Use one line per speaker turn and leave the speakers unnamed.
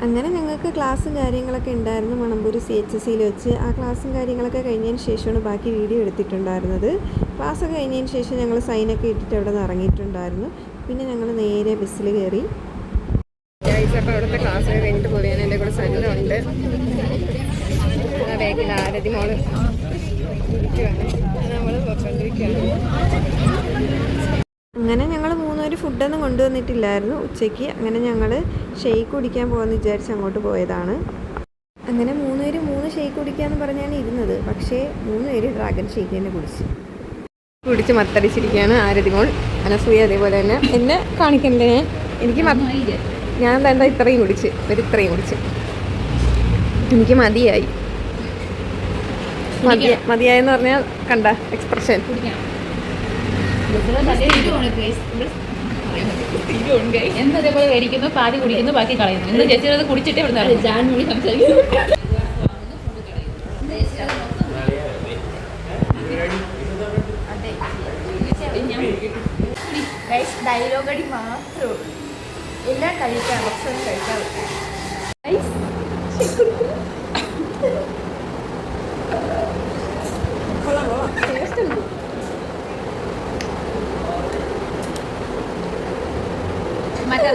അങ്ങനെ ഞങ്ങൾക്ക് ക്ലാസ്സും കാര്യങ്ങളൊക്കെ ഉണ്ടായിരുന്നു മണമ്പൂർ CHSയിൽ വെച്ച്. ആ ക്ലാസ്സും കാര്യങ്ങളൊക്കെ കഴിഞ്ഞതിന് ശേഷമാണ് ബാക്കി വീഡിയോ എടുത്തിട്ടുണ്ടായിരുന്നത്. ക്ലാസ്സൊക്കെ കഴിഞ്ഞതിന് ശേഷം ഞങ്ങൾ സൈനൊക്കെ ഇട്ടിട്ട് അവിടെ നിന്ന് ഇറങ്ങിയിട്ടുണ്ടായിരുന്നു. പിന്നെ ഞങ്ങൾ നേരെ ബസ്സിൽ കയറി. അപ്പോൾ അവിടുത്തെ ക്ലാസ്സൊക്കെ കഴിഞ്ഞിട്ട് പോവുകയാണ്. എൻ്റെ കൂടെ സരിതമുണ്ട്, ബാഗിൽ ആരതി മോള് നമ്മൾ പോയിക്കൊണ്ടിരിക്കുകയാണ്. അങ്ങനെ ഞങ്ങൾ മൂന്നുപേര് ഫുഡൊന്നും കൊണ്ടുവന്നിട്ടില്ലായിരുന്നു ഉച്ചയ്ക്ക്. അങ്ങനെ ഞങ്ങൾ ഷെയ്ക്ക് കുടിക്കാൻ പോകാമെന്ന് വിചാരിച്ച് അങ്ങോട്ട് പോയതാണ്. അങ്ങനെ മൂന്നുപേര് 3 ഷെയ്ക്ക് കുടിക്കാമെന്ന് പറഞ്ഞാണ് ഇരുന്നത്. പക്ഷേ 3 പേര് ഡ്രാഗൺ ഷെയ്ക്ക് തന്നെ കുടിച്ച് മത്തടിച്ചിരിക്കുകയാണ് ആരതി മോൾ. അനസൂയ അതേപോലെ തന്നെ. എന്നെ കാണിക്കണ്ടേ, എനിക്ക് ഞാൻ എന്താ ഇത്രയും കുടിച്ച് എനിക്ക് മതിയായെന്ന് പറഞ്ഞാൽ കണ്ട എക്സ്പ്രഷൻ.
എന്നതേപോലെ മേടിക്കുന്നു, പാതി കുടിക്കുന്നു, ബാക്കി കളയുന്നു. ഇന്ന് ചേച്ചി കുടിച്ചിട്ട് ഇവിടെ സംസാരിക്കുന്നു. ഡയലോഗ് അടി മാത്രമേ ഉള്ളൂ. എല്ലാം കഴിക്കാം, ഭക്ഷണം കഴിക്കാം. മറ്റേ